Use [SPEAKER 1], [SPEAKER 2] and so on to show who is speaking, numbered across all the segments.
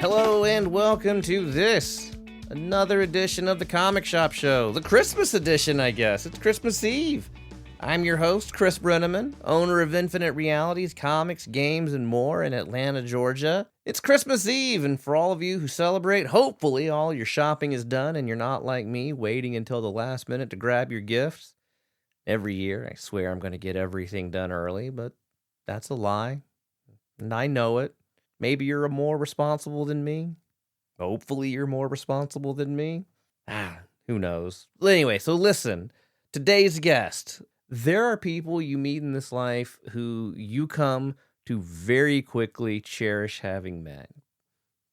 [SPEAKER 1] Hello and welcome to another edition of the Comic Shop Show. The Christmas edition, I guess. It's Christmas Eve. I'm your host, Chris Brenneman, owner of Infinite Realities, comics, games, and more in Atlanta, Georgia. It's Christmas Eve, and for all of you who celebrate, hopefully all your shopping is done and you're not like me, waiting until the last minute to grab your gifts. Every year, I swear I'm going to get everything done early, but that's a lie, and I know it. Maybe you're more responsible than me. Hopefully you're more responsible than me. Who knows? Anyway, so listen, today's guest. There are people you meet in this life who you come to very quickly cherish having met.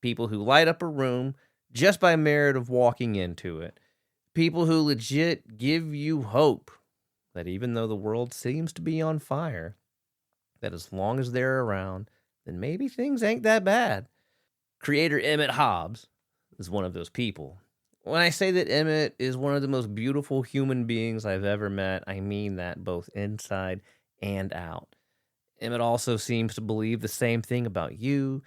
[SPEAKER 1] People who light up a room just by merit of walking into it. People who legit give you hope that even though the world seems to be on fire, that as long as they're around, then maybe things ain't that bad. Creator Emmett Hobbes is one of those people. When I say that Emmett is one of the most beautiful human beings I've ever met, I mean that both inside and out. Emmett also seems to believe the same thing about you,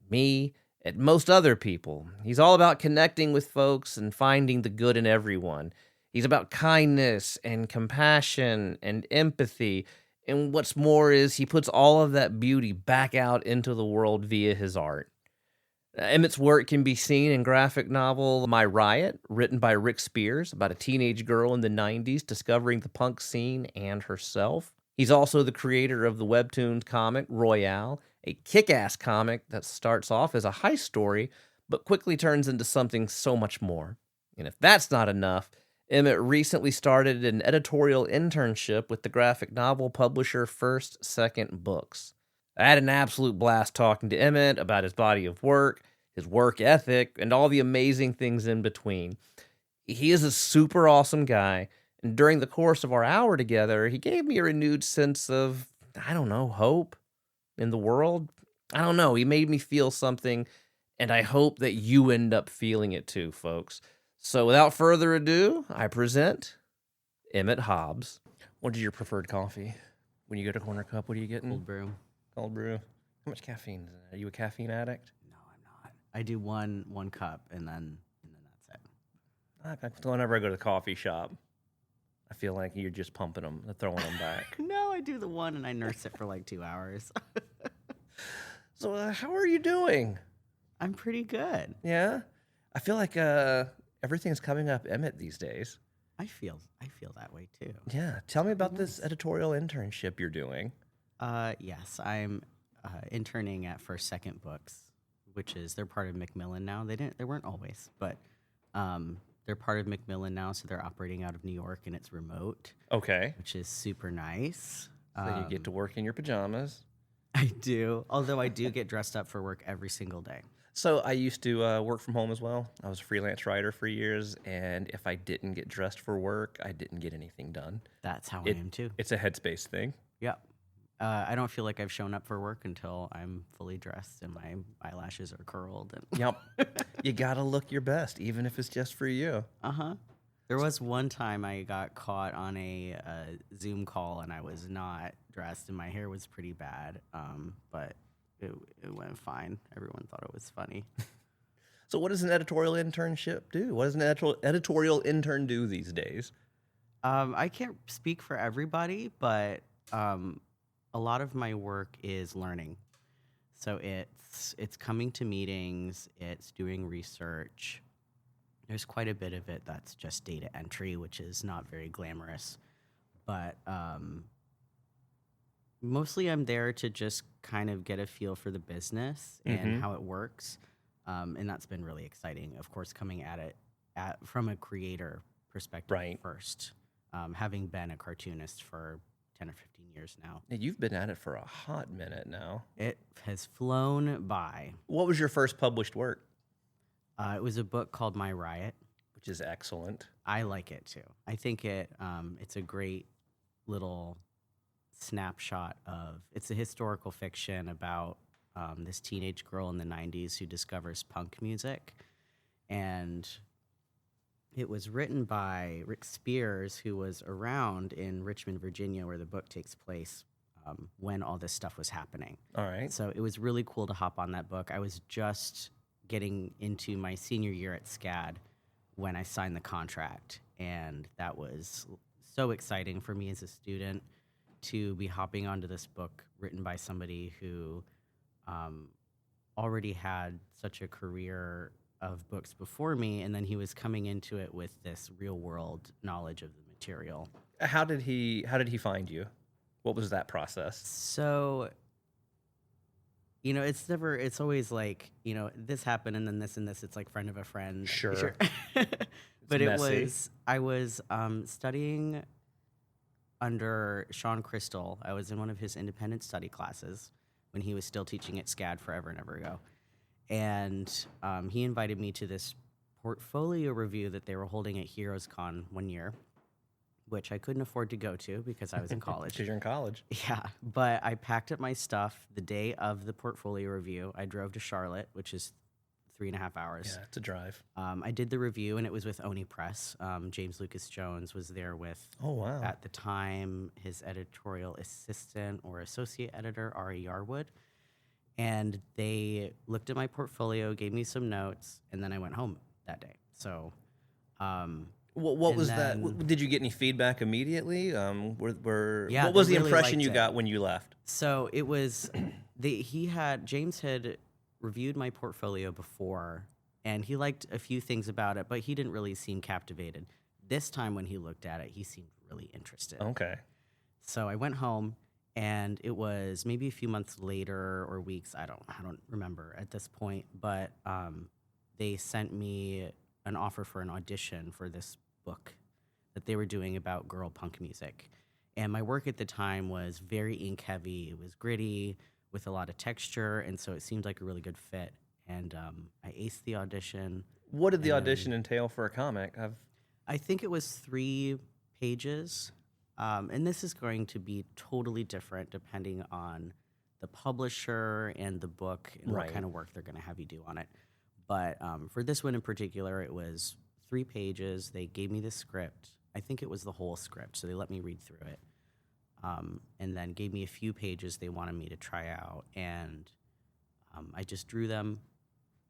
[SPEAKER 1] me, and most other people. He's all about connecting with folks and finding the good in everyone. He's about kindness and compassion and empathy. And what's more is he puts all of that beauty back out into the world via his art. Emmett's work can be seen in graphic novel My Riot, written by Rick Spears, about a teenage girl in the 90s discovering the punk scene and herself. He's also the creator of the Webtoon comic Royale, a kick-ass comic that starts off as a heist story, but quickly turns into something so much more. And if that's not enough, Emmett recently started an editorial internship with the graphic novel publisher First Second Books. I had an absolute blast talking to Emmett about his body of work, his work ethic, and all the amazing things in between. He is a super awesome guy, and during the course of our hour together, he gave me a renewed sense of, hope in the world. I don't know, he made me feel something, and I hope that you end up feeling it too, folks. So without further ado, I present Emmett Hobbes. What is your preferred coffee? When you go to Corner Cup, what are you getting?
[SPEAKER 2] Cold brew.
[SPEAKER 1] Cold brew. How much caffeine is in it? Are you a caffeine addict?
[SPEAKER 2] No, I'm not. I do one cup and then that's it.
[SPEAKER 1] Whenever I go to the coffee shop, I feel like you're just pumping them, throwing them back.
[SPEAKER 2] No, I do the one and I nurse it for like 2 hours.
[SPEAKER 1] So how are you doing?
[SPEAKER 2] I'm pretty good.
[SPEAKER 1] Yeah? I feel like everything's coming up Emmett these days.
[SPEAKER 2] I feel that way too.
[SPEAKER 1] Yeah. Tell me about this editorial internship you're doing.
[SPEAKER 2] Yes, I'm interning at First Second Books, which is they're part of Macmillan now. They weren't always, but they're part of Macmillan now, so they're operating out of New York and it's remote.
[SPEAKER 1] Okay.
[SPEAKER 2] Which is super nice.
[SPEAKER 1] So you get to work in your pajamas.
[SPEAKER 2] I do, although I do get dressed up for work every single day.
[SPEAKER 1] So I used to work from home as well. I was a freelance writer for years, and if I didn't get dressed for work, I didn't get anything done.
[SPEAKER 2] That's how I am too.
[SPEAKER 1] It's a headspace thing.
[SPEAKER 2] Yep. I don't feel like I've shown up for work until I'm fully dressed and my eyelashes are curled. And
[SPEAKER 1] Yep. You gotta look your best, even if it's just for you.
[SPEAKER 2] Uh-huh. There was one time I got caught on a Zoom call and I was not dressed and my hair was pretty bad, but it went fine. Everyone thought it was funny.
[SPEAKER 1] So what does an editorial internship do? What does an editorial intern do these days?
[SPEAKER 2] I can't speak for everybody, but a lot of my work is learning. So it's coming to meetings, it's doing research. There's quite a bit of it that's just data entry, which is not very glamorous. But mostly I'm there to just kind of get a feel for the business and how it works. And that's been really exciting. Of course, coming at it from a creator perspective first, having been a cartoonist for 10 or 15 years now.
[SPEAKER 1] You've been at it for a hot minute now.
[SPEAKER 2] It has flown by.
[SPEAKER 1] What was your first published work?
[SPEAKER 2] It was a book called My Riot.
[SPEAKER 1] Which is excellent.
[SPEAKER 2] I like it too. I think it's a great little snapshot of, it's a historical fiction about this teenage girl in the 90s who discovers punk music. And it was written by Rick Spears, who was around in Richmond, Virginia, where the book takes place when all this stuff was happening.
[SPEAKER 1] All right.
[SPEAKER 2] So it was really cool to hop on that book. I was just getting into my senior year at SCAD when I signed the contract. And that was so exciting for me as a student to be hopping onto this book written by somebody who already had such a career of books before me, and then he was coming into it with this real world knowledge of the material.
[SPEAKER 1] How did he find you? What was that process?
[SPEAKER 2] So, it's always like, this happened and then this and this. It's like friend of a friend.
[SPEAKER 1] Sure.
[SPEAKER 2] But
[SPEAKER 1] messy.
[SPEAKER 2] I was studying under Sean Crystal. I was in one of his independent study classes when he was still teaching at SCAD forever and ever ago. And he invited me to this portfolio review that they were holding at HeroesCon one year, which I couldn't afford to go to because I was in college.
[SPEAKER 1] Because you're in college.
[SPEAKER 2] Yeah, but I packed up my stuff the day of the portfolio review. I drove to Charlotte, which is 3.5 hours.
[SPEAKER 1] Yeah, it's a drive.
[SPEAKER 2] I did the review, and it was with Oni Press. James Lucas Jones was there with,
[SPEAKER 1] Oh, wow.
[SPEAKER 2] at the time, his editorial assistant or associate editor, Ari Yarwood. And they looked at my portfolio, gave me some notes, and then I went home that day. So,
[SPEAKER 1] what was that? Did you get any feedback immediately?
[SPEAKER 2] Yeah,
[SPEAKER 1] what was the
[SPEAKER 2] they really
[SPEAKER 1] impression you
[SPEAKER 2] liked
[SPEAKER 1] got when you left?
[SPEAKER 2] So it was, James had reviewed my portfolio before, and he liked a few things about it, but he didn't really seem captivated. This time when he looked at it, he seemed really interested.
[SPEAKER 1] Okay.
[SPEAKER 2] So I went home, and it was maybe a few months later or weeks, I don't remember at this point, but they sent me an offer for an audition for this book that they were doing about girl punk music. And my work at the time was very ink heavy. It was gritty with a lot of texture, and so it seemed like a really good fit. And I aced the audition.
[SPEAKER 1] What did the audition entail for a comic?
[SPEAKER 2] I think it was 3 pages. And this is going to be totally different depending on the publisher and the book and
[SPEAKER 1] Right.
[SPEAKER 2] what kind of work they're going to have you do on it. But for this one in particular, it was 3 pages. They gave me the script. I think it was the whole script, so they let me read through it. And then gave me a few pages they wanted me to try out. And I just drew them,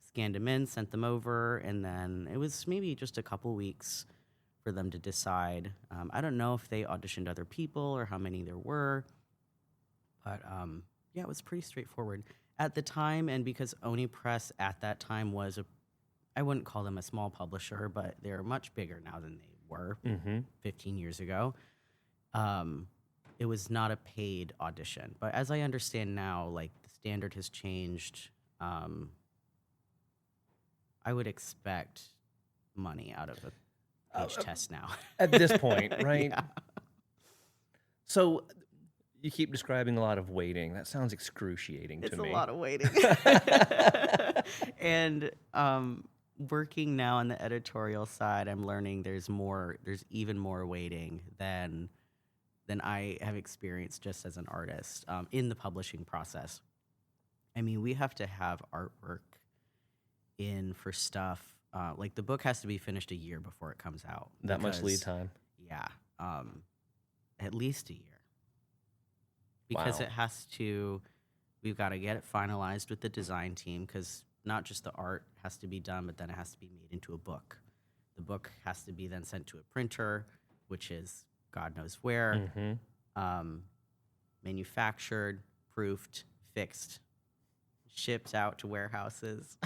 [SPEAKER 2] scanned them in, sent them over, and then it was maybe just a couple weeks for them to decide. I don't know if they auditioned other people or how many there were, but yeah, it was pretty straightforward at the time. And because Oni Press at that time was I wouldn't call them a small publisher, but they're much bigger now than they were 15 years ago. It was not a paid audition, but as I understand now, like the standard has changed. I would expect money out of a page test now.
[SPEAKER 1] At this point, right?
[SPEAKER 2] Yeah.
[SPEAKER 1] So you keep describing a lot of waiting. That sounds excruciating to me.
[SPEAKER 2] It's a lot of waiting. And working now on the editorial side, I'm learning there's even more waiting than I have experienced just as an artist in the publishing process. I mean, we have to have artwork in for stuff. Like the book has to be finished a year before it comes out.
[SPEAKER 1] That much lead time.
[SPEAKER 2] Yeah. At least a year. Because
[SPEAKER 1] Wow.
[SPEAKER 2] we've got to get it finalized with the design team, because not just the art has to be done, but then it has to be made into a book. The book has to be then sent to a printer, which is God knows where, manufactured, proofed, fixed, shipped out to warehouses,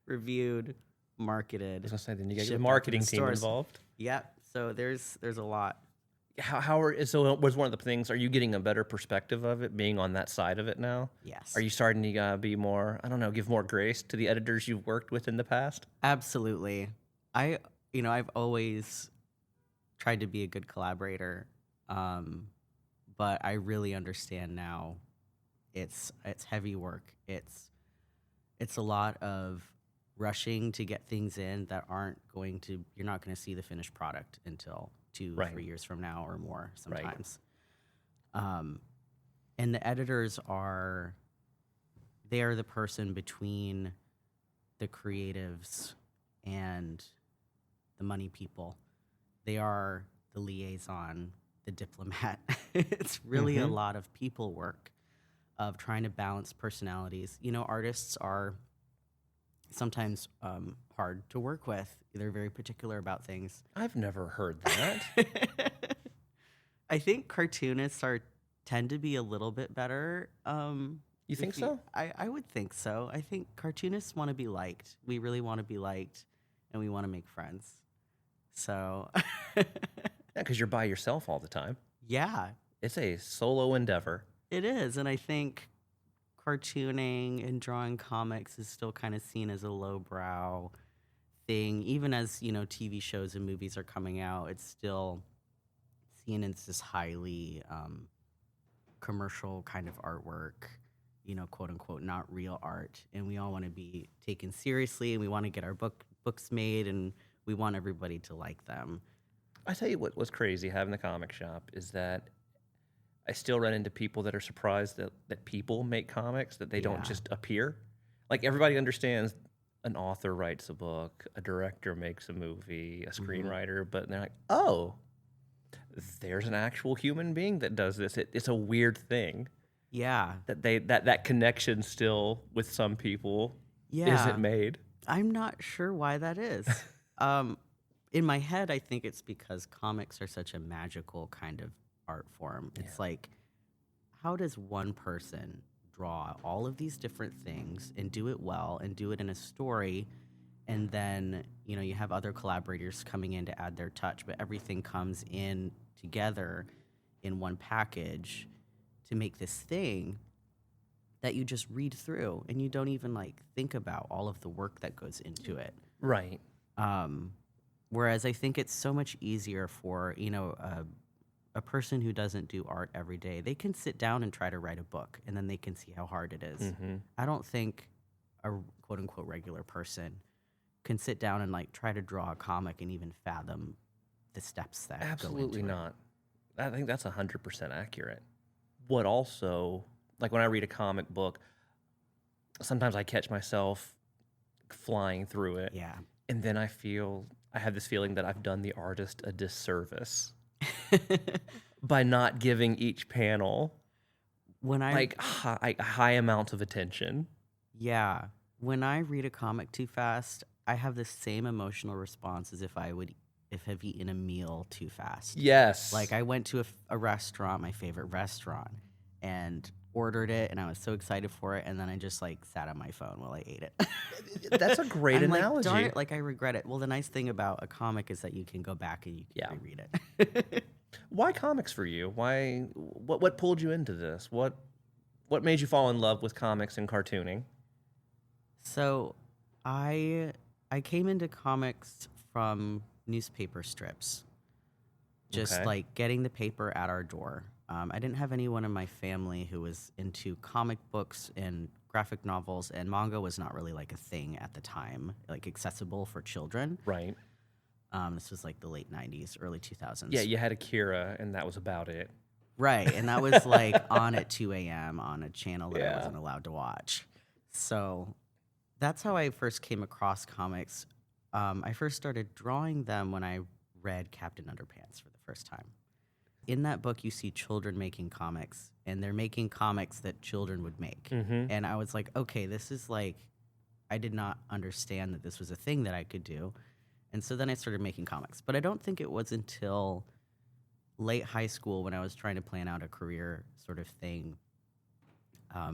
[SPEAKER 2] reviewed, marketed.
[SPEAKER 1] I was gonna say, then you get
[SPEAKER 2] shipped
[SPEAKER 1] the
[SPEAKER 2] out to
[SPEAKER 1] marketing
[SPEAKER 2] the
[SPEAKER 1] team
[SPEAKER 2] stores.
[SPEAKER 1] involved.
[SPEAKER 2] Yep. So there's a lot.
[SPEAKER 1] So was one of the things, are you getting a better perspective of it, being on that side of it now?
[SPEAKER 2] Yes.
[SPEAKER 1] Are you starting to be more, I don't know, give more grace to the editors you've worked with in the past?
[SPEAKER 2] Absolutely. I've always tried to be a good collaborator, but I really understand now. It's heavy work. It's a lot of rushing to get things in that you're not going to see the finished product until 2-3 years from now or more sometimes. And the editors they are the person between the creatives and the money people. They are the liaison, the diplomat. It's really a lot of people work of trying to balance personalities. Artists are sometimes hard to work with. They're very particular about things.
[SPEAKER 1] I've never heard that.
[SPEAKER 2] I think cartoonists tend to be a little bit better.
[SPEAKER 1] You think so?
[SPEAKER 2] I would think so. I think cartoonists want to be liked. We really want to be liked, and we want to make friends. So,
[SPEAKER 1] Yeah, because you're by yourself all the time.
[SPEAKER 2] yeah,
[SPEAKER 1] It's a solo endeavor.
[SPEAKER 2] it is. And I think cartooning and drawing comics is still kind of seen as a lowbrow thing. Even as, TV shows and movies are coming out, it's still seen as this highly commercial kind of artwork, quote unquote, not real art. And we all want to be taken seriously, and we want to get our books made, and we want everybody to like them.
[SPEAKER 1] I tell you what was crazy having the comic shop is that I still run into people that are surprised that people make comics, that they don't
[SPEAKER 2] Yeah.
[SPEAKER 1] just appear. Like everybody understands an author writes a book, a director makes a movie, a screenwriter, but they're like, oh, there's an actual human being that does this. It's a weird thing
[SPEAKER 2] Yeah.
[SPEAKER 1] that connection still with some people
[SPEAKER 2] Yeah.
[SPEAKER 1] isn't made.
[SPEAKER 2] I'm not sure why that is. In my head, I think it's because comics are such a magical kind of art form. It's like, how does one person draw all of these different things and do it well and do it in a story? And then, you have other collaborators coming in to add their touch, but everything comes in together in one package to make this thing that you just read through, and you don't even think about all of the work that goes into it.
[SPEAKER 1] Right.
[SPEAKER 2] Whereas I think it's so much easier for, a person who doesn't do art every day. They can sit down and try to write a book, and then they can see how hard it is. I don't think a quote unquote regular person can sit down and try to draw a comic and even fathom the steps that
[SPEAKER 1] Absolutely
[SPEAKER 2] go into
[SPEAKER 1] not. I think that's 100% accurate. What also, like when I read a comic book, sometimes I catch myself flying through it.
[SPEAKER 2] Yeah.
[SPEAKER 1] And then I have this feeling that I've done the artist a disservice by not giving each panel
[SPEAKER 2] When I
[SPEAKER 1] high amounts of attention.
[SPEAKER 2] Yeah. When I read a comic too fast, I have the same emotional response as if I've eaten a meal too fast.
[SPEAKER 1] Yes.
[SPEAKER 2] Like I went to a restaurant, my favorite restaurant, and ordered it, and I was so excited for it, and then I just sat on my phone while I ate it.
[SPEAKER 1] That's a great
[SPEAKER 2] I'm
[SPEAKER 1] analogy.
[SPEAKER 2] Darn it, I regret it. Well, the nice thing about a comic is that you can go back and you can reread it.
[SPEAKER 1] Why comics for you? Why? What pulled you into this? What made you fall in love with comics and cartooning?
[SPEAKER 2] So, I came into comics from newspaper strips, just
[SPEAKER 1] Okay.
[SPEAKER 2] getting the paper at our door. I didn't have anyone in my family who was into comic books and graphic novels, and manga was not really a thing at the time, accessible for children.
[SPEAKER 1] Right.
[SPEAKER 2] This was the late 90s, early 2000s.
[SPEAKER 1] Yeah, you had Akira, and that was about it.
[SPEAKER 2] Right, and that was on at 2 a.m. on a channel that I wasn't allowed to watch. So that's how I first came across comics. I first started drawing them when I read Captain Underpants for the first time. In that book, you see children making comics, and they're making comics that children would make. And I was like, okay, this is I did not understand that this was a thing that I could do. And so then I started making comics. But I don't think it was until late high school when I was trying to plan out a career sort of thing,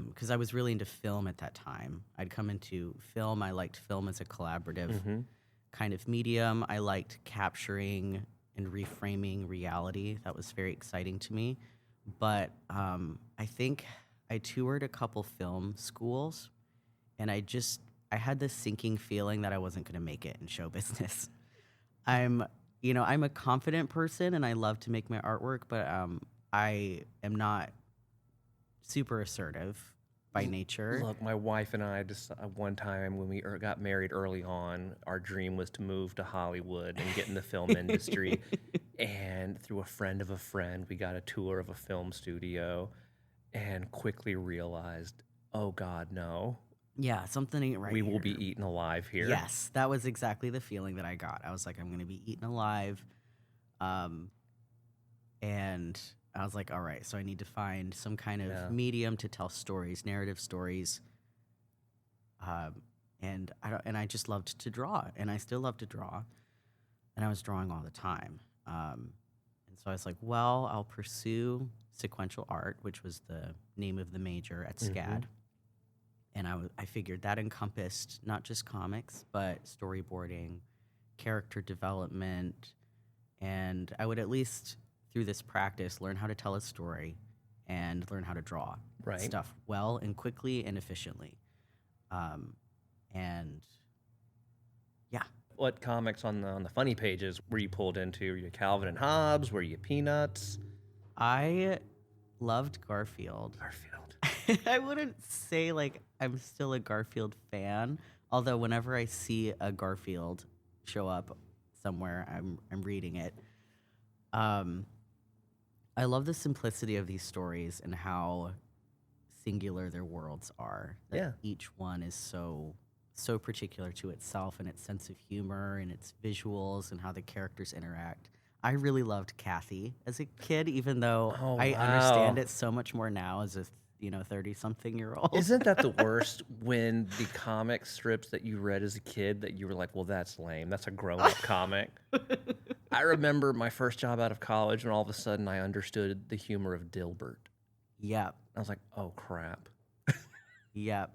[SPEAKER 2] because I was really into film at that time. I'd come into film. I liked film as a collaborative kind of medium. I liked capturing and reframing reality. That was very exciting to me. But I think I toured a couple film schools, and I had this sinking feeling that I wasn't going to make it in show business. I'm a confident person, and I love to make my artwork, but I am not super assertive by nature.
[SPEAKER 1] Look, my wife and I just one time when we got married early on, our dream was to move to Hollywood and get in the film industry. And through a friend of a friend, we got a tour of a film studio and quickly realized, oh God, no.
[SPEAKER 2] Yeah, something ain't right.
[SPEAKER 1] We will
[SPEAKER 2] here.
[SPEAKER 1] be eaten alive here.
[SPEAKER 2] Yes, that was exactly the feeling that I got. I was like, I'm going to be eaten alive. And I was like, all right, so I need to find some kind of medium to tell stories, narrative stories. and I just loved to draw, and I still love to draw, and I was drawing all the time. And so I was like, well, I'll pursue sequential art, which was the name of the major at SCAD. And I figured that encompassed not just comics, but storyboarding, character development, and I would at least, through this practice, learn how to tell a story and learn how to draw stuff well and quickly and efficiently. And yeah.
[SPEAKER 1] What comics on the funny pages were you pulled into? Were you Calvin and Hobbes? Were you Peanuts?
[SPEAKER 2] I loved Garfield. I wouldn't say like I'm still a Garfield fan, although whenever I see a Garfield show up somewhere, I'm reading it. I love the simplicity of these stories and how singular their worlds are. That each one is so particular to itself and its sense of humor and its visuals and how the characters interact. I really loved Kathy as a kid, even though I understand it so much more now as a 30-something-year-old.
[SPEAKER 1] Isn't that the worst when the comic strips that you read as a kid that you were like, well, that's lame. That's a grown-up comic. I remember my first job out of college, and all of a sudden I understood the humor of Dilbert.
[SPEAKER 2] Yep.
[SPEAKER 1] I was like, oh, crap.
[SPEAKER 2] Yep.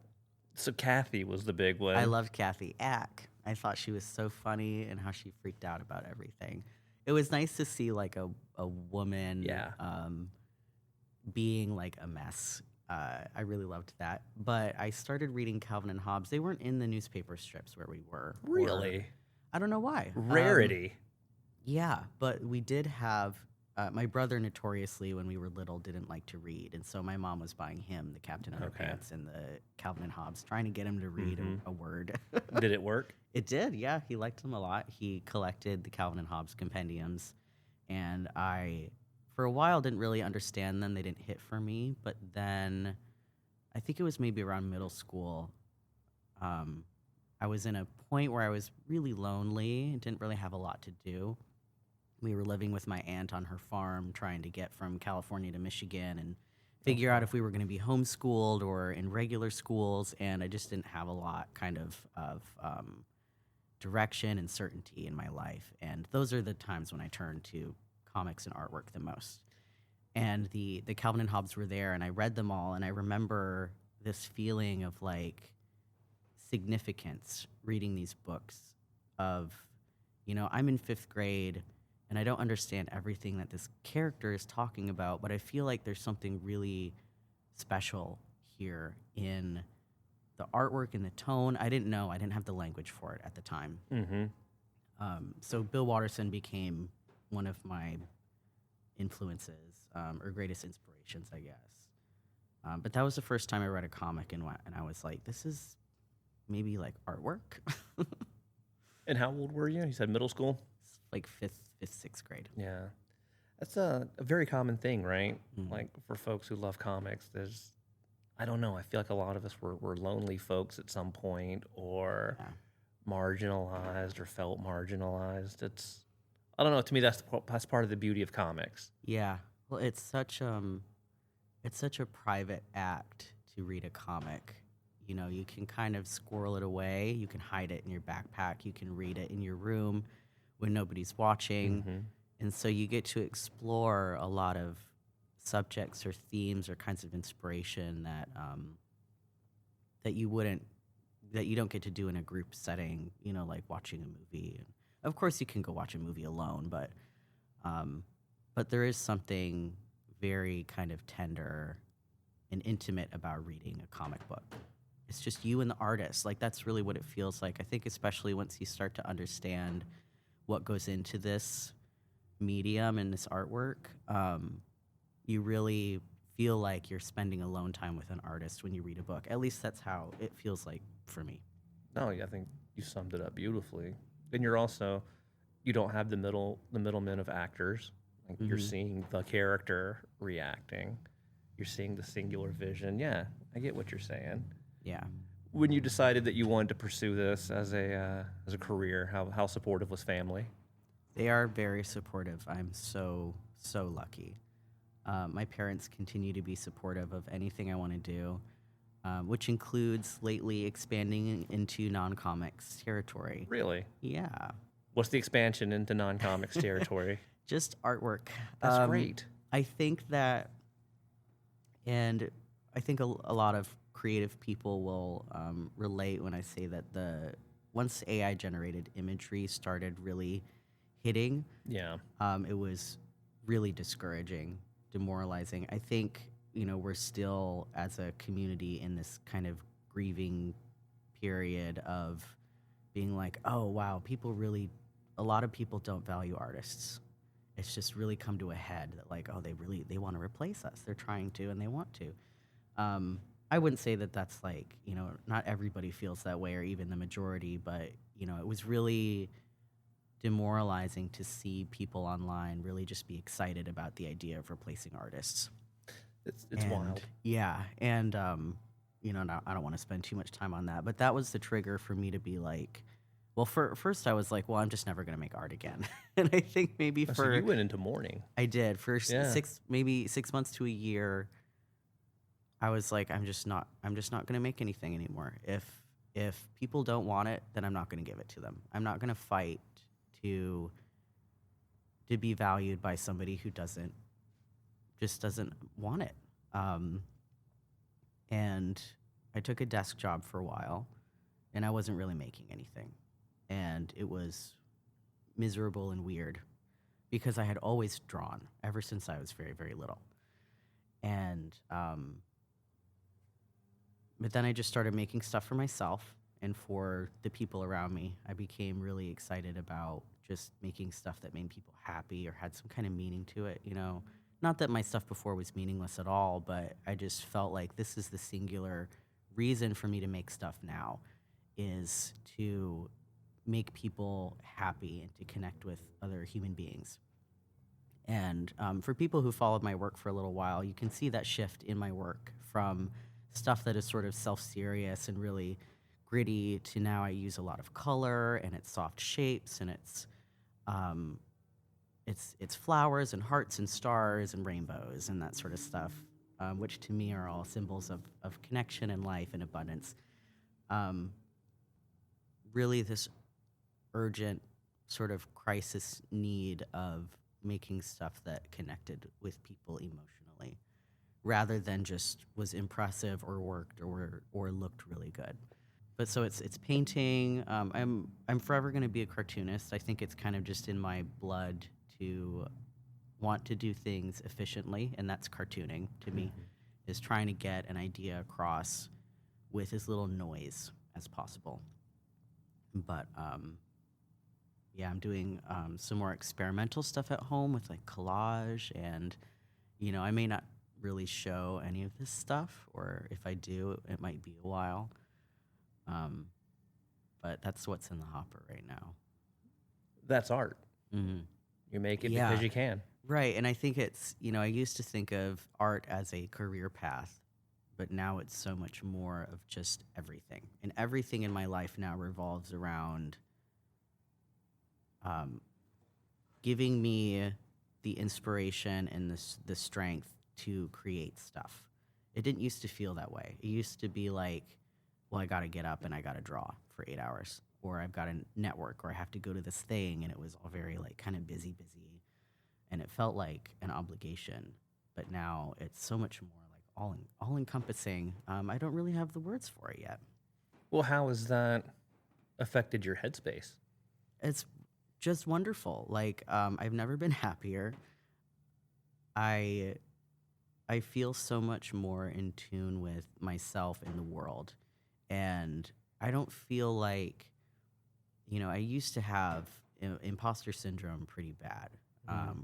[SPEAKER 1] So Kathy was the big one.
[SPEAKER 2] I loved Kathy Ack. I thought she was so funny and how she freaked out about everything. It was nice to see like a woman being like a mess. I really loved that. But I started reading Calvin and Hobbes. They weren't in the newspaper strips where we were.
[SPEAKER 1] Really?
[SPEAKER 2] I don't know why.
[SPEAKER 1] Rarity.
[SPEAKER 2] Yeah, but we did have my brother notoriously, when we were little, didn't like to read. And so my mom was buying him the Captain Underpants and the Calvin and Hobbes, trying to get him to read a word.
[SPEAKER 1] Did it work?
[SPEAKER 2] It did, yeah. He liked them a lot. He collected the Calvin and Hobbes compendiums. And I, for a while, didn't really understand them. They didn't hit for me. But then I think it was maybe around middle school. I was in a point where I was really lonely and didn't really have a lot to do. We were living with my aunt on her farm, trying to get from California to Michigan and figure out if we were going to be homeschooled or in regular schools. And I just didn't have a lot kind of direction and certainty in my life. And those are the times when I turn to comics and artwork the most. And the Calvin and Hobbes were there, and I read them all. And I remember this feeling of like significance reading these books of, I'm in 5th grade and I don't understand everything that this character is talking about, but I feel like there's something really special here in the artwork and the tone. I didn't know. I didn't have the language for it at the time. So Bill Watterson became one of my influences or greatest inspirations, I guess. But that was the first time I read a comic and I was like, this is maybe like artwork.
[SPEAKER 1] And how old were you? You said middle school?
[SPEAKER 2] Like 5th, 6th grade.
[SPEAKER 1] Yeah. That's a very common thing, right? Like for folks who love comics, I don't know, I feel like a lot of us were lonely folks at some point or marginalized or felt marginalized. I don't know, to me that's part of the beauty of comics.
[SPEAKER 2] Yeah. Well, it's such a private act to read a comic. You can kind of squirrel it away. You can hide it in your backpack. You can read it in your room when nobody's watching. And so you get to explore a lot of subjects or themes or kinds of inspiration that that you don't get to do in a group setting, like watching a movie. And of course you can go watch a movie alone, but there is something very kind of tender and intimate about reading a comic book. It's just you and the artist. Like, that's really what it feels like. I think especially once you start to understand what goes into this medium and this artwork, you really feel like you're spending alone time with an artist when you read a book. At least that's how it feels like for me.
[SPEAKER 1] No, I think you summed it up beautifully. And you don't have the middlemen of actors. Like you're seeing the character reacting. You're seeing the singular vision. Yeah, I get what you're saying.
[SPEAKER 2] Yeah.
[SPEAKER 1] When you decided that you wanted to pursue this as a career, how supportive was family?
[SPEAKER 2] They are very supportive. I'm so lucky. My parents continue to be supportive of anything I want to do. which includes lately expanding into non-comics territory.
[SPEAKER 1] Really?
[SPEAKER 2] Yeah.
[SPEAKER 1] What's the expansion into non-comics territory?
[SPEAKER 2] Just artwork.
[SPEAKER 1] That's great.
[SPEAKER 2] I think that, and I think a lot of creative people will relate when I say that once AI generated imagery started really hitting,
[SPEAKER 1] Yeah.
[SPEAKER 2] it was really discouraging, demoralizing. I think, we're still as a community in this kind of grieving period of being like, oh wow, a lot of people don't value artists. It's just really come to a head that like, oh, they want to replace us. They're trying to, and they want to. I wouldn't say that that's like, not everybody feels that way or even the majority, but, it was really demoralizing to see people online really just be excited about the idea of replacing artists.
[SPEAKER 1] It's wild.
[SPEAKER 2] Yeah. And, now I don't want to spend too much time on that, but that was the trigger for me to be like, well, first I was like, well, I'm just never going to make art again. And I think maybe
[SPEAKER 1] So you went into mourning.
[SPEAKER 2] I did for 6 months to a year. I was like, I'm just not going to make anything anymore. If people don't want it, then I'm not going to give it to them. I'm not going to fight to be valued by somebody who doesn't want it. And I took a desk job for a while, and I wasn't really making anything. And it was miserable and weird because I had always drawn ever since I was very, very little. And but then I just started making stuff for myself and for the people around me. I became really excited about just making stuff that made people happy or had some kind of meaning to it, Not that my stuff before was meaningless at all, but I just felt like this is the singular reason for me to make stuff now, is to make people happy and to connect with other human beings. And for people who followed my work for a little while, you can see that shift in my work from stuff that is sort of self-serious and really gritty to now I use a lot of color and it's soft shapes and it's flowers and hearts and stars and rainbows and that sort of stuff, which to me are all symbols of connection and life and abundance. Really this urgent sort of crisis need of making stuff that connected with people emotionally rather than just was impressive or worked or looked really good. But so it's painting. I'm forever going to be a cartoonist. I think it's kind of just in my blood to want to do things efficiently, and that's cartooning to me, is trying to get an idea across with as little noise as possible. But yeah, I'm doing some more experimental stuff at home with like collage, and I may not really show any of this stuff, or if I do, it might be a while. But that's what's in the hopper right now.
[SPEAKER 1] That's art.
[SPEAKER 2] Mm-hmm.
[SPEAKER 1] You make it because you can.
[SPEAKER 2] Right, and I think it's, I used to think of art as a career path, but now it's so much more of just everything. And everything in my life now revolves around giving me the inspiration and the strength to create stuff. It didn't used to feel that way. It used to be like, well, I got to get up and I got to draw for 8 hours, or I've got to network, or I have to go to this thing, and it was all very like kind of busy, and it felt like an obligation. But now it's so much more like all encompassing. I don't really have the words for it yet.
[SPEAKER 1] Well, how has that affected your headspace?
[SPEAKER 2] It's just wonderful. Like I've never been happier. I feel so much more in tune with myself and the world. And I don't feel like, I used to have imposter syndrome pretty bad,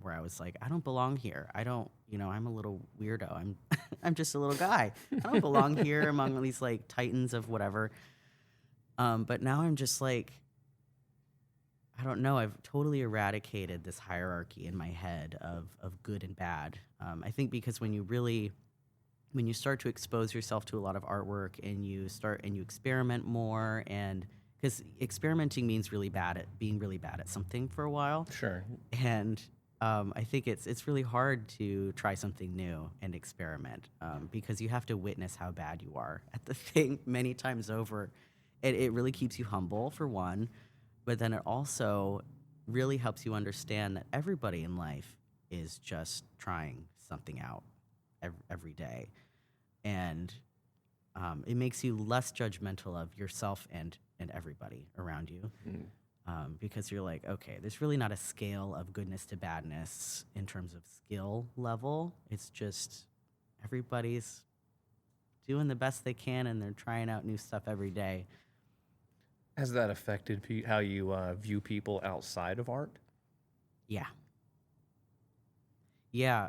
[SPEAKER 2] where I was like, I don't belong here. I don't, I'm a little weirdo. I'm just a little guy. I don't belong here among these like titans of whatever. But now I'm just like, I don't know. I've totally eradicated this hierarchy in my head of good and bad. I think because when you start to expose yourself to a lot of artwork and you experiment more, and because experimenting means being really bad at something for a while.
[SPEAKER 1] Sure.
[SPEAKER 2] And I think it's really hard to try something new and experiment because you have to witness how bad you are at the thing many times over. It really keeps you humble, for one, but then it also really helps you understand that everybody in life is just trying something out every day. And it makes you less judgmental of yourself and everybody around you. Because you're like, okay, there's really not a scale of goodness to badness in terms of skill level. It's just everybody's doing the best they can and they're trying out new stuff every day.
[SPEAKER 1] Has that affected how you view people outside of art?
[SPEAKER 2] Yeah. Yeah.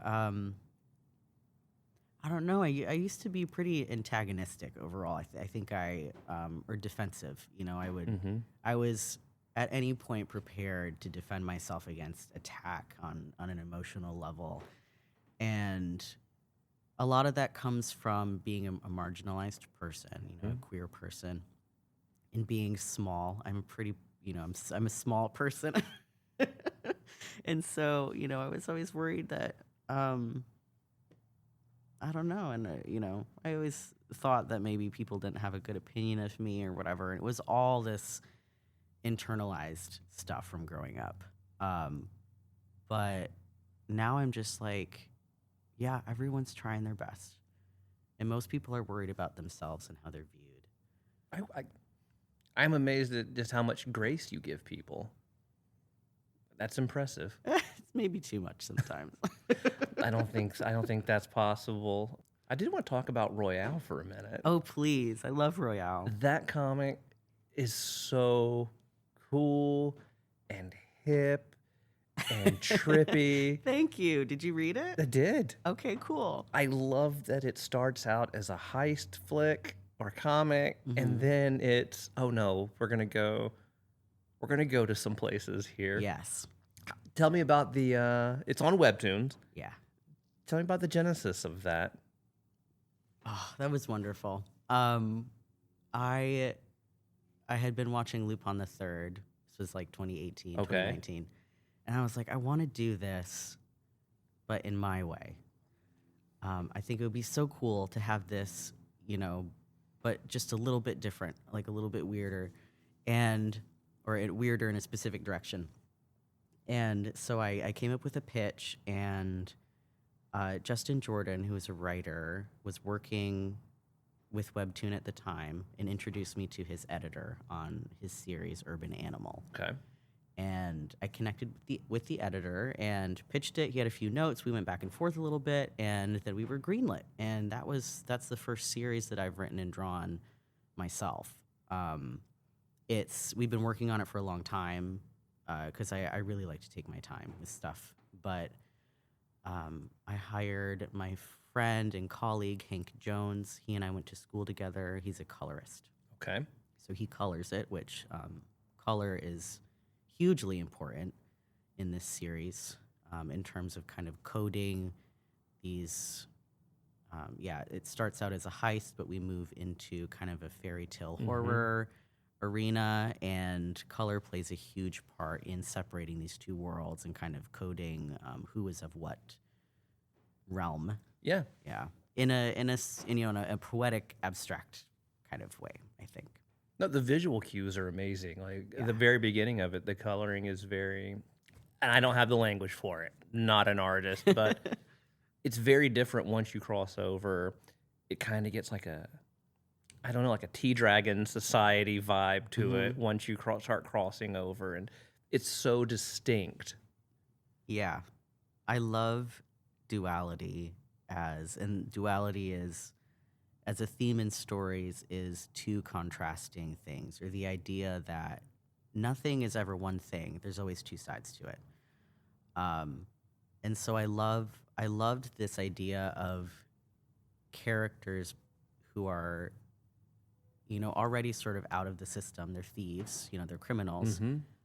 [SPEAKER 2] I don't know. I used to be pretty antagonistic overall. I think or defensive. I was at any point prepared to defend myself against attack on an emotional level. And a lot of that comes from being a marginalized person, a queer person, and being small. I'm a pretty, I'm a small person. And so, I was always worried that, I don't know. And, I always thought that maybe people didn't have a good opinion of me or whatever. It was all this internalized stuff from growing up. But now I'm just like, yeah, everyone's trying their best. And most people are worried about themselves and how they're viewed.
[SPEAKER 1] I'm amazed at just how much grace you give people. That's impressive.
[SPEAKER 2] It's maybe too much sometimes.
[SPEAKER 1] I don't think that's possible. I did want to talk about Royale for a minute.
[SPEAKER 2] Oh, please. I love Royale.
[SPEAKER 1] That comic is so cool and hip and trippy.
[SPEAKER 2] Thank you. Did you read it?
[SPEAKER 1] I did.
[SPEAKER 2] Okay, cool.
[SPEAKER 1] I love that it starts out as a heist flick or comic, and then it's, oh no, we're gonna go to some places here.
[SPEAKER 2] Yes.
[SPEAKER 1] Tell me about it's on Webtoons.
[SPEAKER 2] Yeah.
[SPEAKER 1] Tell me about the genesis of that.
[SPEAKER 2] Oh, that was wonderful. I had been watching Lupin the Third. This was like 2018, 2019. And I was like, I want to do this, but in my way. I think it would be so cool to have this, but just a little bit different, like a little bit weirder, weirder in a specific direction. And so I came up with a pitch, and Justin Jordan, who is a writer, was working with Webtoon at the time and introduced me to his editor on his series Urban Animal.
[SPEAKER 1] Okay.
[SPEAKER 2] And I connected with the editor and pitched it. He had a few notes. We went back and forth a little bit, and then we were greenlit. And that's the first series that I've written and drawn myself. We've been working on it for a long time because I really like to take my time with stuff. But I hired my friend and colleague, Hank Jones. He and I went to school together. He's a colorist.
[SPEAKER 1] Okay.
[SPEAKER 2] So he colors it, which color is hugely important in this series in terms of kind of coding these. It starts out as a heist, but we move into kind of a fairy tale horror arena, and color plays a huge part in separating these two worlds and kind of coding who is of what realm.
[SPEAKER 1] Yeah.
[SPEAKER 2] Yeah. In a poetic, abstract kind of way, I think.
[SPEAKER 1] No, the visual cues are amazing. Like at the very beginning of it, the coloring is very, and I don't have the language for it. Not an artist, but it's very different once you cross over. It kind of gets like a T-Dragon society vibe to it once you start crossing over, and it's so distinct.
[SPEAKER 2] Yeah, I love duality duality is, as a theme in stories, is two contrasting things, or the idea that nothing is ever one thing. There's always two sides to it. And so I loved this idea of characters who are, already sort of out of the system. They're thieves, they're criminals.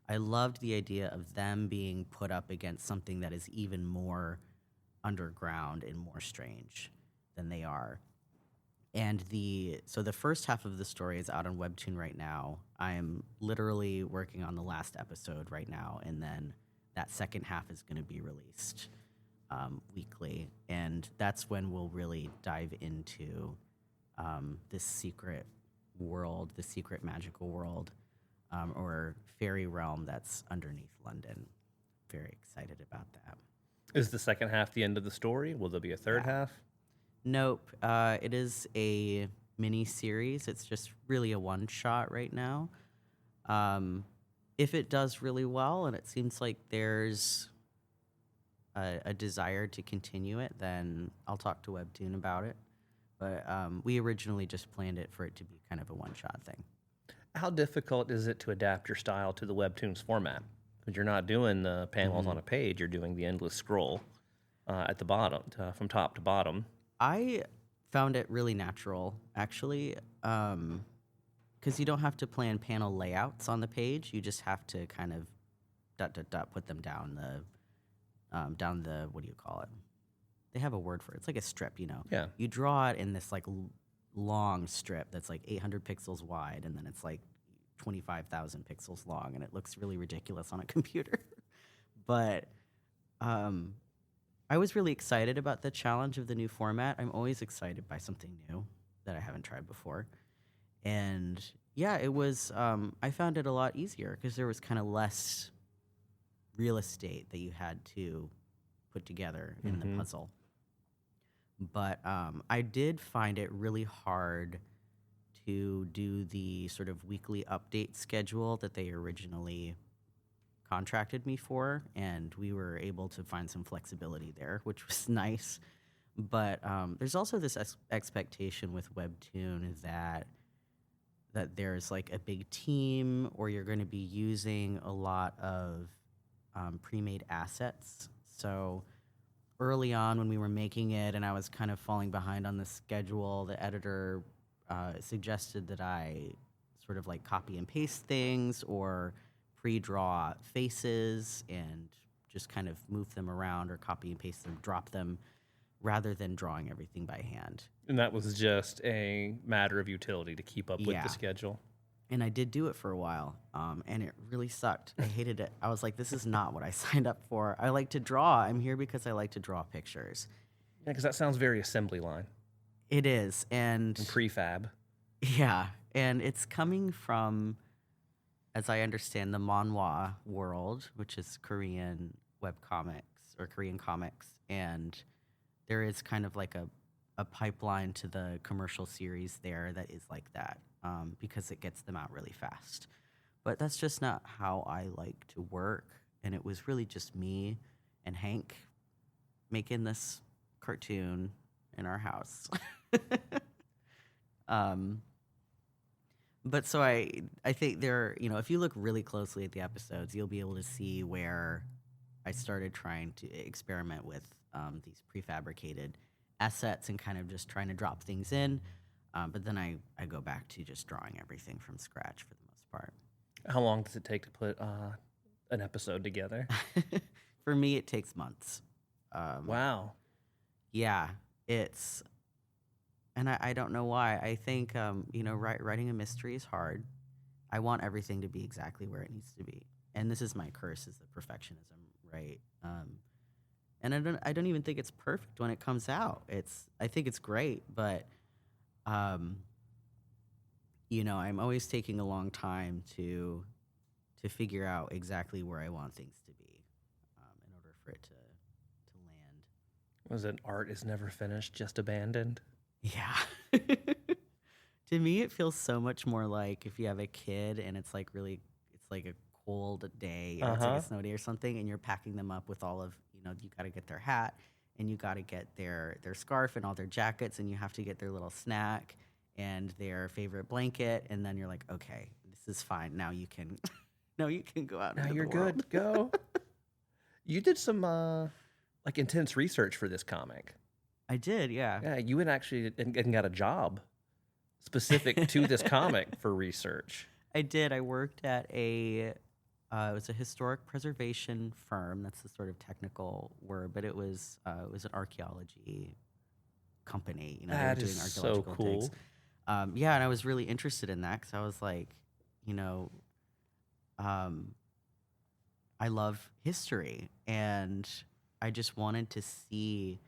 [SPEAKER 2] I loved the idea of them being put up against something that is even more underground and more strange than they are. And so the first half of the story is out on Webtoon right now. I am literally working on the last episode right now, and then that second half is going to be released weekly, and that's when we'll really dive into this secret world, the secret magical world, or fairy realm that's underneath London. Very excited about that.
[SPEAKER 1] Is the second half the end of the story? Will there be a third half?
[SPEAKER 2] Nope. It is a mini series. It's just really a one shot right now. If it does really well, and it seems like there's a desire to continue it, then I'll talk to Webtoon about it. But we originally just planned it for it to be kind of a one-shot thing.
[SPEAKER 1] How difficult is it to adapt your style to the Webtoons format? Because you're not doing the panels on a page, you're doing the endless scroll at the bottom, from top to bottom.
[SPEAKER 2] I found it really natural, actually, because you don't have to plan panel layouts on the page. You just have to kind of put them down the what do you call it? They have a word for it. It's like a strip, you know.
[SPEAKER 1] Yeah.
[SPEAKER 2] You draw it in this like long strip that's like 800 pixels wide, and then it's like 25,000 pixels long, and it looks really ridiculous on a computer. But I was really excited about the challenge of the new format. I'm always excited by something new that I haven't tried before. And yeah, it was, I found it a lot easier because there was kind of less real estate that you had to put together in the puzzle. But I did find it really hard to do the sort of weekly update schedule that they originally contracted me for, and we were able to find some flexibility there, which was nice. But there's also this expectation with Webtoon that there's like a big team, or you're going to be using a lot of pre-made assets. So early on when we were making it and I was kind of falling behind on the schedule, the editor suggested that I sort of like copy and paste things or pre-draw faces and just kind of move them around or copy and paste them, drop them, rather than drawing everything by hand.
[SPEAKER 1] And that was just a matter of utility to keep up with the schedule.
[SPEAKER 2] And I did do it for a while, and it really sucked. I hated it. I was like, this is not what I signed up for. I like to draw. I'm here because I like to draw pictures.
[SPEAKER 1] Yeah, because that sounds very assembly line.
[SPEAKER 2] It is. And
[SPEAKER 1] prefab.
[SPEAKER 2] Yeah. And it's coming from, as I understand, the manhwa world, which is Korean webcomics or Korean comics. And there is kind of like a pipeline to the commercial series there that is like that. Because it gets them out really fast. But that's just not how I like to work. And it was really just me and Hank making this cartoon in our house. But so I think there, you know, if you look really closely at the episodes, you'll be able to see where I started trying to experiment with these prefabricated assets and kind of just trying to drop things in. But then I go back to just drawing everything from scratch for the most part.
[SPEAKER 1] How long does it take to put an episode together?
[SPEAKER 2] For me, it takes months.
[SPEAKER 1] Wow.
[SPEAKER 2] Yeah, it's, and I don't know why. I think, you know, writing a mystery is hard. I want everything to be exactly where it needs to be. And this is my curse, is the perfectionism, right? And I don't even think it's perfect when it comes out. I think it's great, but you know, I'm always taking a long time to figure out exactly where I want things to be in order for it to land.
[SPEAKER 1] Was it art is never finished, just abandoned?
[SPEAKER 2] Yeah. To me, it feels so much more like if you have a kid and it's like a cold day, or it's like a snow day or something, and you're packing them up with all of, you know, you got to get their hat and you got to get their scarf and all their jackets, and you have to get their little snack and their favorite blanket, and then you're like, okay, this is fine. Now you can, now you can go out.
[SPEAKER 1] Now
[SPEAKER 2] into
[SPEAKER 1] you're
[SPEAKER 2] the world.
[SPEAKER 1] good. Go. You did some like intense research for this comic.
[SPEAKER 2] I did, yeah.
[SPEAKER 1] Yeah, you had actually and got a job specific to this comic for research.
[SPEAKER 2] I did. I worked at it was a historic preservation firm. That's the sort of technical word, but it was an archaeology company. You know,
[SPEAKER 1] That
[SPEAKER 2] they were doing
[SPEAKER 1] is so
[SPEAKER 2] archaeological
[SPEAKER 1] cool.
[SPEAKER 2] digs. Yeah, and I was really interested in that because I was like, you know, I love history, and I just wanted to see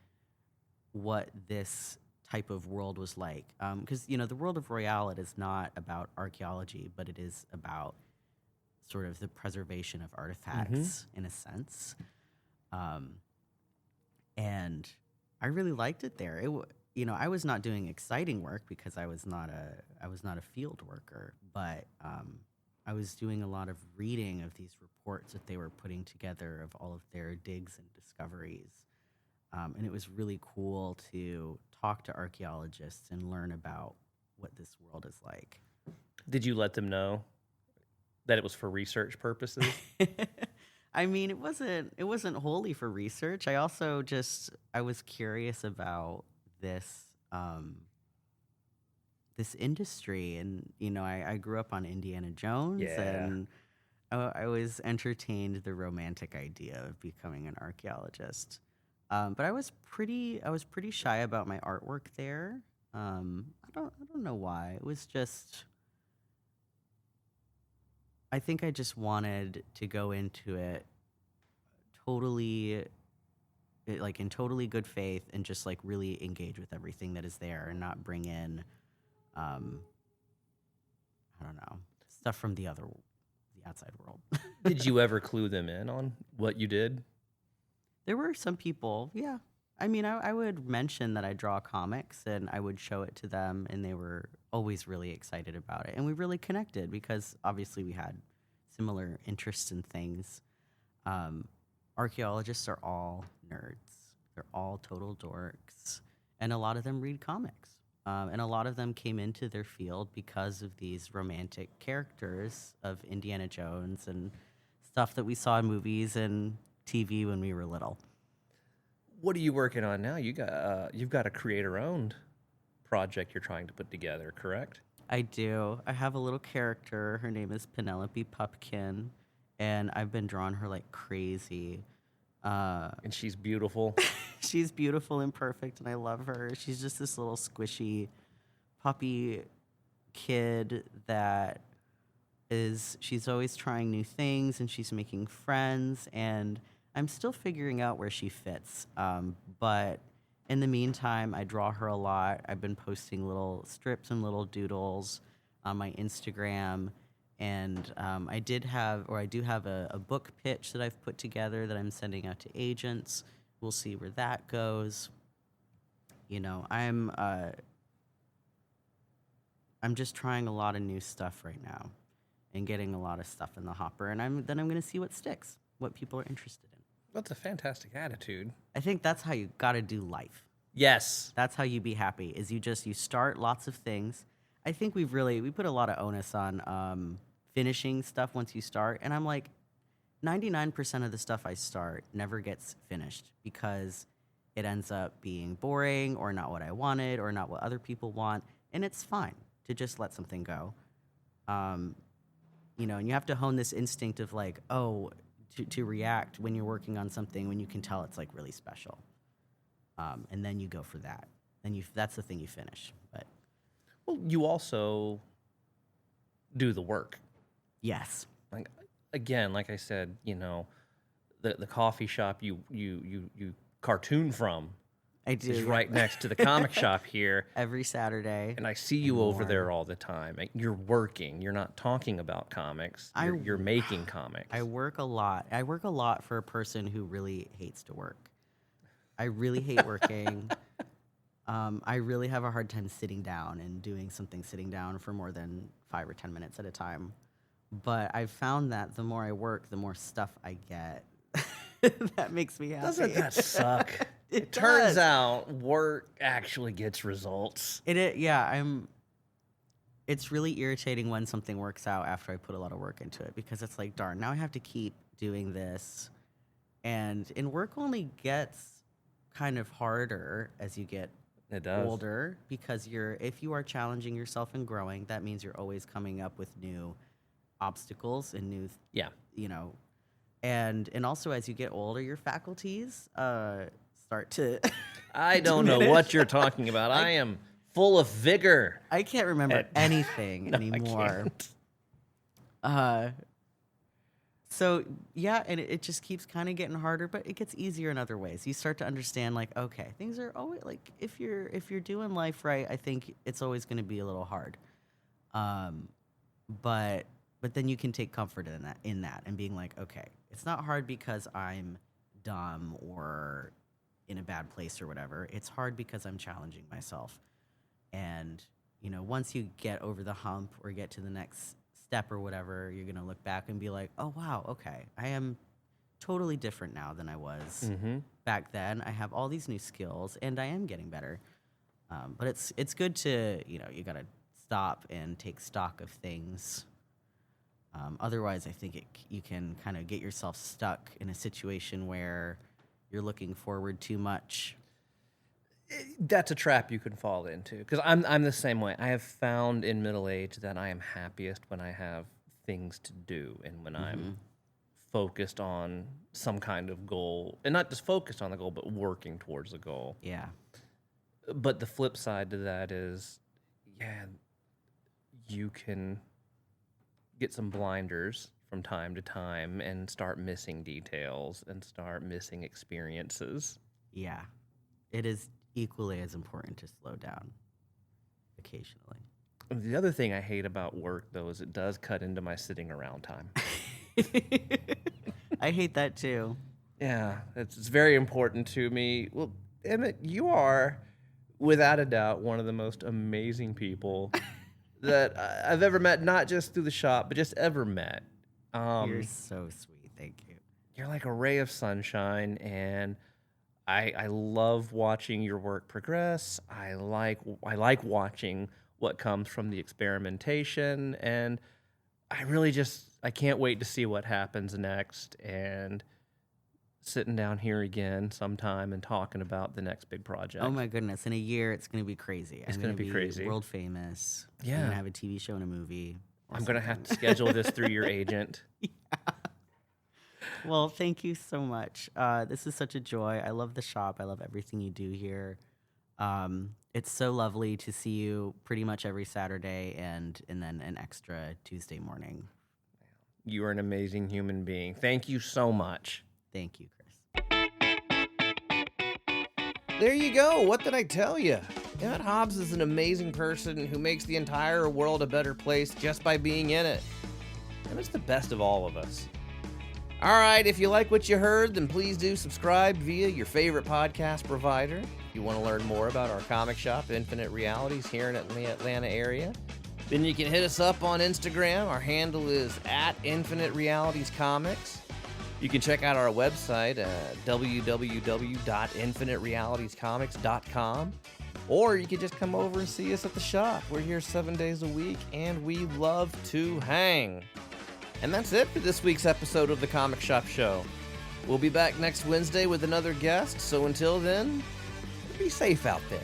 [SPEAKER 2] what this type of world was like. Because, the world of Royale, it is not about archaeology, but it is about sort of the preservation of artifacts in a sense. And I really liked it there. I was not doing exciting work because I was not a field worker, but I was doing a lot of reading of these reports that they were putting together of all of their digs and discoveries. And it was really cool to talk to archaeologists and learn about what this world is like.
[SPEAKER 1] Did you let them know that it was for research purposes?
[SPEAKER 2] I mean, it wasn't wholly for research. I also I was curious about this this industry, and I grew up on Indiana Jones, and I always entertained the romantic idea of becoming an archaeologist. But I was pretty shy about my artwork there. I don't know why. It was just, I think I just wanted to go into it totally, like in totally good faith, and just like really engage with everything that is there, and not bring in, I don't know, stuff from the outside world.
[SPEAKER 1] Did you ever clue them in on what you did?
[SPEAKER 2] There were some people, yeah. I mean, I would mention that I draw comics, and I would show it to them, and they were always really excited about it. And we really connected because obviously we had similar interests in things. Archaeologists are all nerds. They're all total dorks. And a lot of them read comics. And a lot of them came into their field because of these romantic characters of Indiana Jones and stuff that we saw in movies and TV when we were little.
[SPEAKER 1] What are you working on now? You've got a creator-owned project you're trying to put together, correct?
[SPEAKER 2] I do. I have a little character. Her name is Penelope Pupkin, and I've been drawing her like crazy.
[SPEAKER 1] And she's beautiful.
[SPEAKER 2] She's beautiful and perfect, and I love her. She's just this little squishy puppy kid that she's always trying new things, and she's making friends, and I'm still figuring out where she fits. But in the meantime, I draw her a lot. I've been posting little strips and little doodles on my Instagram. And I do have a book pitch that I've put together that I'm sending out to agents. We'll see where that goes. I'm just trying a lot of new stuff right now and getting a lot of stuff in the hopper. And I'm going to see what sticks, what people are interested in.
[SPEAKER 1] That's a fantastic attitude.
[SPEAKER 2] I think that's how you got to do life.
[SPEAKER 1] Yes.
[SPEAKER 2] That's how you be happy, is you start lots of things. I think we put a lot of onus on finishing stuff once you start. And I'm like, 99% of the stuff I start never gets finished because it ends up being boring or not what I wanted or not what other people want. And it's fine to just let something go. And you have to hone this instinct of like, to react when you're working on something when you can tell it's like really special. And then you go for that. Then that's the thing you finish. But
[SPEAKER 1] well, you also do the work.
[SPEAKER 2] Yes.
[SPEAKER 1] Like again, like I said, the coffee shop you cartoon from.
[SPEAKER 2] I do.
[SPEAKER 1] Is right next to the comic shop here.
[SPEAKER 2] Every Saturday.
[SPEAKER 1] And I see you over there all the time. You're working. You're not talking about comics. You're making comics.
[SPEAKER 2] I work a lot. I work a lot for a person who really hates to work. I really hate working. I really have a hard time sitting down and doing something sitting down for more than 5 or 10 minutes at a time. But I've found that the more I work, the more stuff I get. That makes me happy.
[SPEAKER 1] Doesn't that suck? It turns out work actually gets results.
[SPEAKER 2] It's really irritating when something works out after I put a lot of work into it, because it's like, darn, now I have to keep doing this. And work only gets kind of harder as you get older, because if you are challenging yourself and growing, that means you're always coming up with new obstacles and new, and also as you get older, your faculties start to
[SPEAKER 1] I don't know what you're talking about. I am full of vigor.
[SPEAKER 2] I can't remember anything anymore. So yeah, and it just keeps kind of getting harder, but it gets easier in other ways. You start to understand, like, okay, things are always like, if you're doing life right, I think it's always going to be a little hard. Um, but then you can take comfort in that and being like, okay, it's not hard because I'm dumb or in a bad place or whatever. It's hard because I'm challenging myself. And once you get over the hump or get to the next step or whatever, you're going to look back and be like, oh, wow, okay, I am totally different now than I was back then. I have all these new skills and I am getting better. But it's good to, you got to stop and take stock of things. Otherwise, I think you can kind of get yourself stuck in a situation where you're looking forward too much.
[SPEAKER 1] That's a trap you can fall into, because I'm the same way. I have found in middle age that I am happiest when I have things to do and when I'm focused on some kind of goal, and not just focused on the goal, but working towards the goal.
[SPEAKER 2] Yeah.
[SPEAKER 1] But the flip side to that is, you can get some blinders from time to time and start missing details and start missing experiences.
[SPEAKER 2] Yeah. It is equally as important to slow down occasionally.
[SPEAKER 1] The other thing I hate about work, though, is it does cut into my sitting around time.
[SPEAKER 2] I hate that too.
[SPEAKER 1] Yeah, it's very important to me. Well, Emmett, you are, without a doubt, one of the most amazing people that I've ever met, not just through the shop, but just ever met.
[SPEAKER 2] You're so sweet. Thank you.
[SPEAKER 1] You're like a ray of sunshine, and I love watching your work progress. I like watching what comes from the experimentation, and I can't wait to see what happens next, and sitting down here again sometime and talking about the next big project.
[SPEAKER 2] Oh my goodness. In a year, it's going to be crazy.
[SPEAKER 1] It's going to be crazy.
[SPEAKER 2] World famous.
[SPEAKER 1] Yeah.
[SPEAKER 2] I'm going to have a TV show and a movie.
[SPEAKER 1] I'm going to have to schedule this through your agent.
[SPEAKER 2] Yeah. Well, thank you so much. This is such a joy. I love the shop. I love everything you do here. It's so lovely to see you pretty much every Saturday and then an extra Tuesday morning.
[SPEAKER 1] You are an amazing human being. Thank you so much.
[SPEAKER 2] Thank you, Chris.
[SPEAKER 1] There you go. What did I tell you? Emmett Hobbes is an amazing person who makes the entire world a better place just by being in it. Emmett's the best of all of us. All right, if you like what you heard, then please do subscribe via your favorite podcast provider. If you want to learn more about our comic shop, Infinite Realities, here in the Atlanta area, then you can hit us up on Instagram. Our handle is @InfiniteRealitiesComics. You can check out our website at www.infiniterealitiescomics.com, or you can just come over and see us at the shop. We're here 7 days a week, and we love to hang. And that's it for this week's episode of the Comic Shop Show. We'll be back next Wednesday with another guest, so until then, be safe out there.